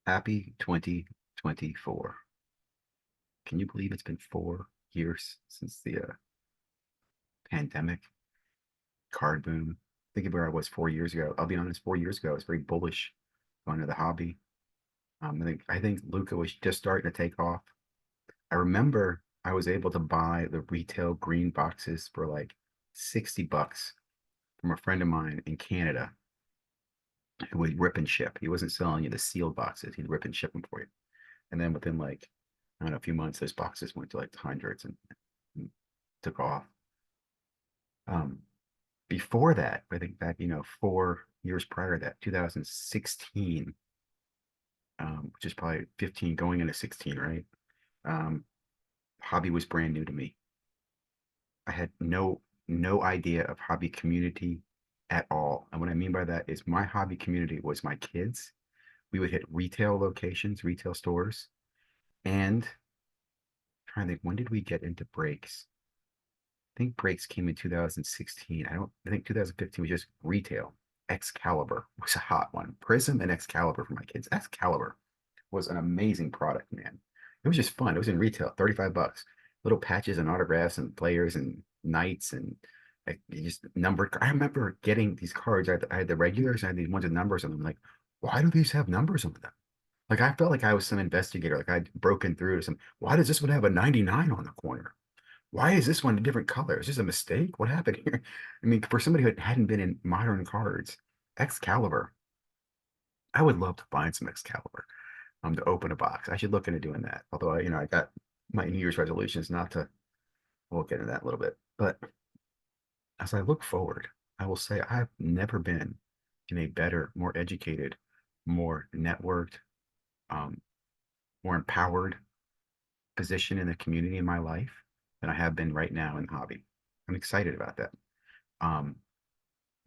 Happy 2024. Can you believe it's been 4 years since the pandemic card boom? Think of where I was 4 years ago. I'll be honest, 4 years ago, I was very bullish going to the hobby. I think Luca was just starting to take off. I remember I was able to buy the retail green boxes for like $60 from a friend of mine in Canada who would rip and ship. He wasn't selling you the sealed boxes, he'd rip and ship them for you. And then within like, I don't know, a few months, those boxes went to like the hundreds and took off. Um, Before that, I think back, 4 years prior to that, 2016, which is probably 15 going into 16, right? Um, Hobby was brand new to me. I had no idea of hobby community at all. And what I mean by that is my hobby community was my kids. We would hit retail locations, retail stores, and I'm trying to think, when did we get into breaks? I think breaks came in 2016. I think 2015 was just retail. Excalibur was a hot one. Prism and Excalibur for my kids. Excalibur was an amazing product, man. It was just fun. It was in retail, $35. Little patches and autographs and players and knights and like just numbered. I remember getting these cards. I had the regulars, I had these ones with numbers on them. Like, why do these have numbers on them? Like I felt like I was some investigator, like I'd broken through to some. Why does this one have a 99 on the corner? Why is this one a different color? Is this a mistake? What happened here? I mean, for somebody who hadn't been in modern cards, Excalibur, I would love to find some Excalibur to open a box. I should look into doing that. Although I got my New Year's resolutions not to, we'll get into that a little bit. But as I look forward, I will say I've never been in a better, more educated, more networked, um, more empowered position in the community in my life than I have been right now in the hobby. I'm excited about that. Um,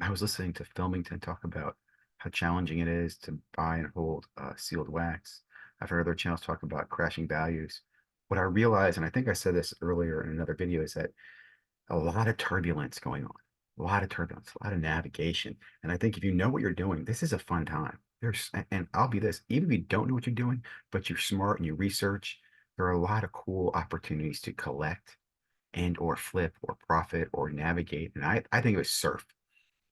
I was listening to Filmington talk about how challenging it is to buy and hold sealed wax. I've heard other channels talk about crashing values. What I realized, and I think I said this earlier in another video, is that a lot of turbulence going on, a lot of turbulence, a lot of navigation. And I think if you know what you're doing, this is a fun time. And I'll be this, even if you don't know what you're doing, but you're smart and you research, there are a lot of cool opportunities to collect and or flip or profit or navigate. And I think it was surf.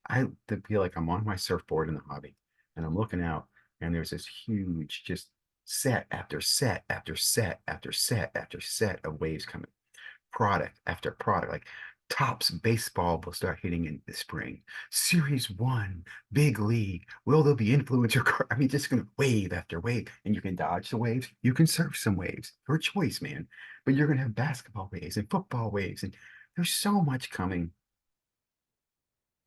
I feel like I'm on my surfboard in the hobby and I'm looking out and there's this huge just set after set after set after set after set of waves coming, product after product. Like Topps baseball will start hitting in the spring. Series one, big league. Will there be influencer? I mean, just gonna wave after wave, and you can dodge the waves. You can surf some waves. Your choice, man. But you're gonna have basketball waves and football waves, and there's so much coming.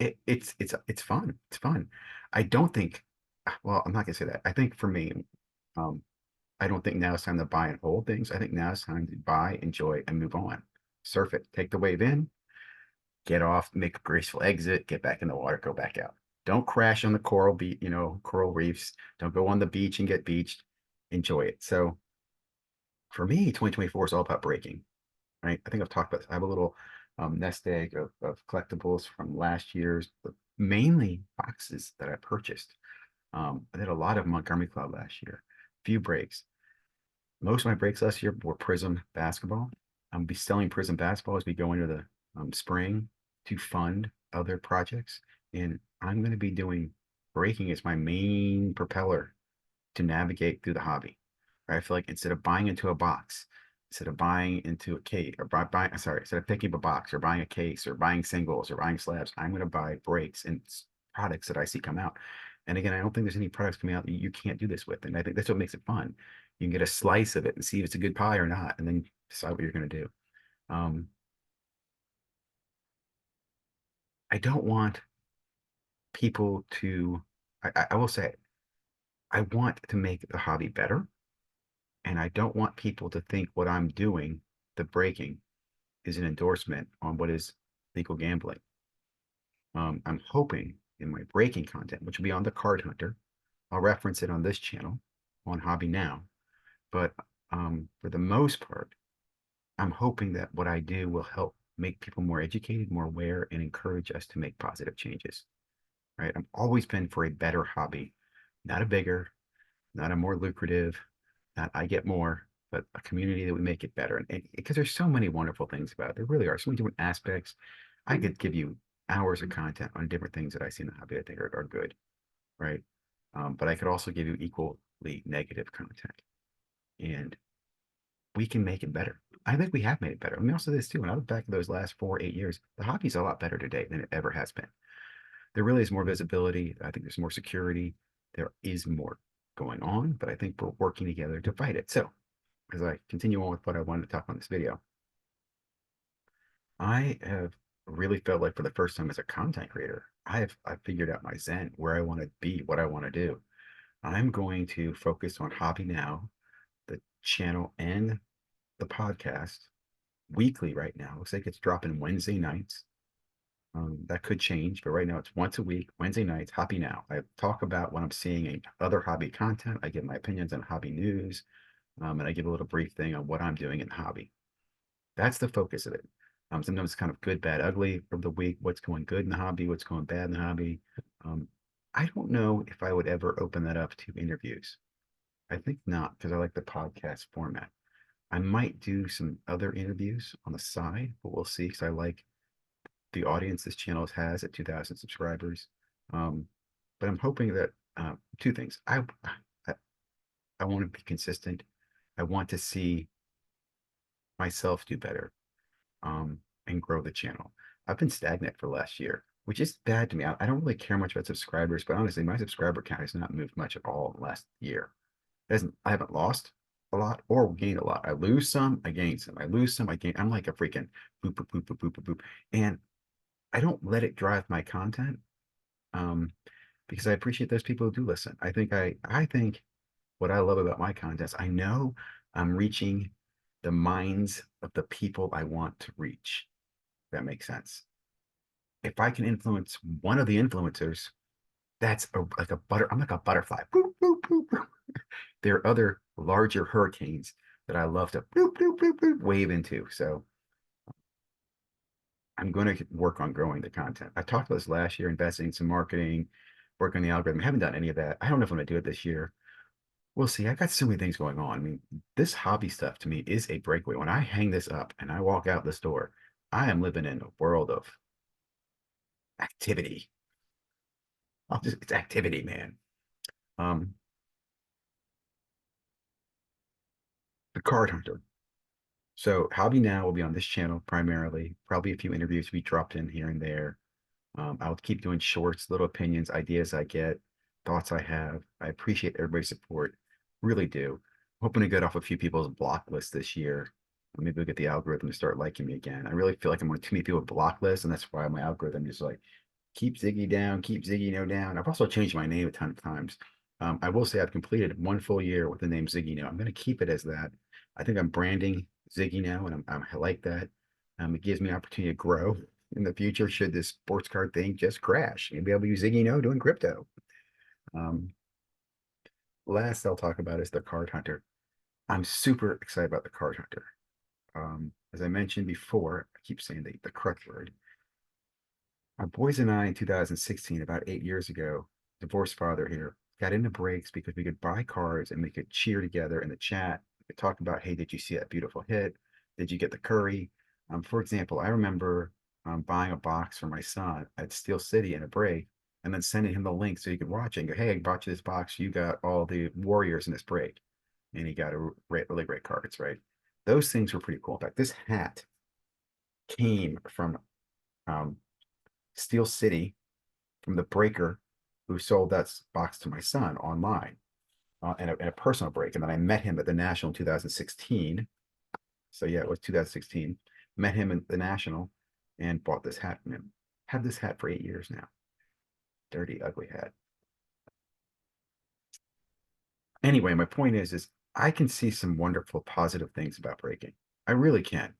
It's fun. It's fun. I don't think. Well, I'm not gonna say that. I think for me, um, I don't think now it's time to buy and hold things. I think now it's time to buy, enjoy, and move on. Surf it. Take the wave in, get off, make a graceful exit, get back in the water, go back out. Don't crash on the coral reefs. Don't go on the beach and get beached. Enjoy it. So for me, 2024 is all about breaking, right? I think I've talked about this. I have a little nest egg of collectibles from last year's, but mainly boxes that I purchased. I did a lot of Montgomery Club last year, few breaks. Most of my breaks last year were Prism basketball. I'm be selling Prism basketball as we go into the spring to fund other projects. And I'm going to be doing breaking as my main propeller to navigate through the hobby. Right? I feel like instead of buying into a box, instead of buying into a case or instead of picking up a box or buying a case or buying singles or buying slabs, I'm going to buy breaks and products that I see come out. And again, I don't think there's any products coming out that you can't do this with. And I think that's what makes it fun. You can get a slice of it and see if it's a good pie or not, and then decide what you're going to do. Um, I don't want people to, I will say, I want to make the hobby better. And I don't want people to think what I'm doing, the breaking, is an endorsement on what is legal gambling. I'm hoping in my breaking content, which will be on the Card Hunter, I'll reference it on this channel on Hobby Now. But for the most part, I'm hoping that what I do will help make people more educated, more aware, and encourage us to make positive changes. Right? I've always been for a better hobby, not a bigger, not a more lucrative, not I get more, but a community that we make it better. And because there's so many wonderful things about it, there really are so many different aspects. I could give you hours of content on different things that I see in the hobby I think are good, right? But I could also give you equally negative content, and we can make it better. I think we have made it better. Let me also say this too. When I look back at those last 4, 8 years, the hobby's a lot better today than it ever has been. There really is more visibility. I think there's more security. There is more going on, but I think we're working together to fight it. So, as I continue on with what I wanted to talk on this video, I have really felt like for the first time as a content creator, I've figured out my zen, where I want to be, what I want to do. I'm going to focus on Hobby Now, the channel and the podcast weekly right now. Looks like it's dropping Wednesday nights. That could change, but right now it's once a week, Wednesday nights, Hobby Now. I talk about what I'm seeing in other hobby content. I give my opinions on hobby news, and I give a little brief thing on what I'm doing in hobby. That's the focus of it. Sometimes it's kind of good, bad, ugly of the week. What's going good in the hobby? What's going bad in the hobby? Um, I don't know if I would ever open that up to interviews. I think not, because I like the podcast format. I might do some other interviews on the side, but we'll see. Because I like the audience this channel has at 2,000 subscribers. Um, but I'm hoping that two things. I I want to be consistent. I want to see myself do better, and grow the channel. I've been stagnant for the last year, which is bad to me. I don't really care much about subscribers, but honestly, my subscriber count has not moved much at all in the last year. It hasn't, I haven't lost a lot or gained a lot. I lose some, I gain some. I lose some, I gain. I'm like a freaking boop, boop, boop, boop, boop, boop, boop. And I don't let it drive my content, um, because I appreciate those people who do listen. I think what I love about my content is I know I'm reaching the minds of the people I want to reach. If that makes sense. If I can influence one of the influencers, that's like a butter. I'm like a butterfly. Boop, boop, boop, boop. There are other larger hurricanes that I love to boop, boop, boop, boop, wave into. So I'm going to work on growing the content. I talked about this last year, investing in some marketing, working on the algorithm. I haven't done any of that. I don't know if I'm going to do it this year. We'll see. I got so many things going on. I mean, this hobby stuff to me is a breakaway. When I hang this up and I walk out the store, I am living in a world of activity. It's activity, man. Um, the card hunter. So Hobby Now will be on this channel primarily. Probably a few interviews will be dropped in here and there. I'll keep doing shorts, little opinions, ideas I get, thoughts I have. I appreciate everybody's support. Really do. Hoping to get off a few people's block list this year. Maybe we'll get the algorithm to start liking me again. I really feel like I'm on too many people block lists, and that's why my algorithm is like, keep Ziggy down, keep ZiggyNo down. I've also changed my name a ton of times. I will say I've completed 1 full year with the name ZiggyNo. I'm going to keep it as that. I think I'm branding ZiggyNo, and I like that. It gives me an opportunity to grow in the future should this sports card thing just crash. Maybe I'll be ZiggyNo doing crypto. Um, Last I'll talk about is the card hunter. I'm super excited about the card hunter. As I mentioned before, I keep saying the correct word. My boys and I in 2016, about 8 years ago, divorced father here, got into breaks because we could buy cards and we could cheer together in the chat. We could talk about, hey, did you see that beautiful hit? Did you get the curry? For example, I remember buying a box for my son at Steel City in a break and then sending him the link so he could watch it and go, hey, I bought you this box. You got all the Warriors in this break. And he got a really great cards, right? Those things were pretty cool. In fact, this hat came from um, Steel City from the breaker who sold that box to my son online, in a personal break. And then I met him at the National in 2016. So yeah, it was 2016. Met him in the National and bought this hat from him. Had this hat for 8 years now. Dirty, ugly hat. Anyway, my point is I can see some wonderful positive things about breaking. I really can.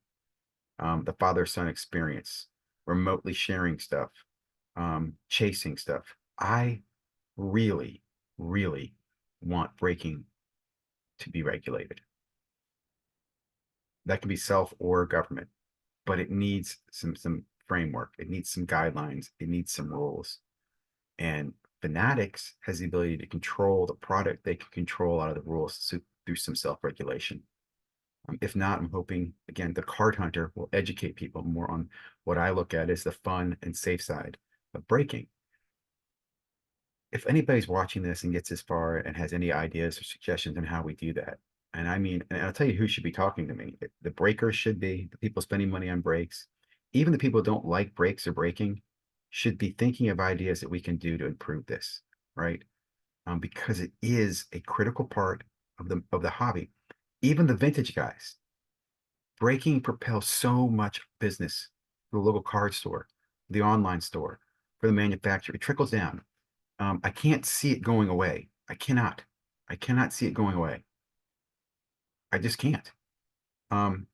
The father-son experience, remotely sharing stuff, chasing stuff. I really, really want breaking to be regulated. That can be self or government, but it needs some framework. It needs some guidelines. It needs some rules. And Fanatics has the ability to control the product. They can control out of the rules through some self-regulation. If not, I'm hoping, again, the card hunter will educate people more on what I look at as the fun and safe side of breaking. If anybody's watching this and gets this far and has any ideas or suggestions on how we do that, and I mean, and I'll tell you who should be talking to me. The breakers should be, the people spending money on breaks, even the people who don't like breaks or breaking should be thinking of ideas that we can do to improve this, right? Because it is a critical part of the hobby. Even the vintage guys, breaking propels so much business for the local card store, the online store, for the manufacturer. It trickles down. I can't see it going away. I cannot. I cannot see it going away. I just can't. Um,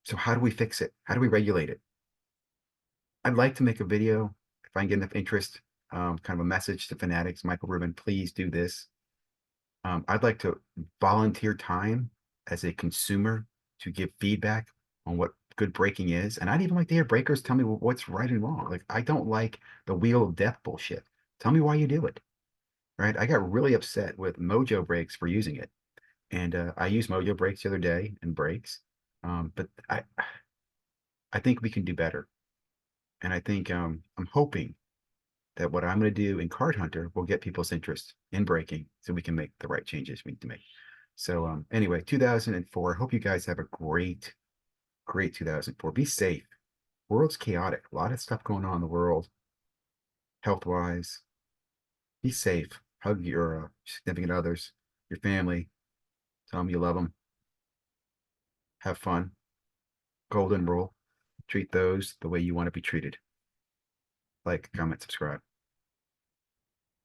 so how do we fix it? How do we regulate it? I'd like to make a video if I can get enough interest, kind of a message to fanatics. Michael Rubin, please do this. I'd like to volunteer time as a consumer to give feedback on what good breaking is. And I'd even like to hear breakers tell me what's right and wrong. Like, I don't like the wheel of death bullshit. Tell me why you do it. Right. I got really upset with Mojo Breaks for using it. And I used Mojo Breaks the other day and breaks. But I think we can do better. And I think I'm hoping that what I'm going to do in Card Hunter will get people's interest in breaking so we can make the right changes we need to make. So anyway, 2004. I hope you guys have a great, great 2004. Be safe. World's chaotic. A lot of stuff going on in the world, health-wise. Be safe. Hug your significant others, your family. Tell them you love them. Have fun. Golden rule. Treat those the way you want to be treated. Like, comment, subscribe.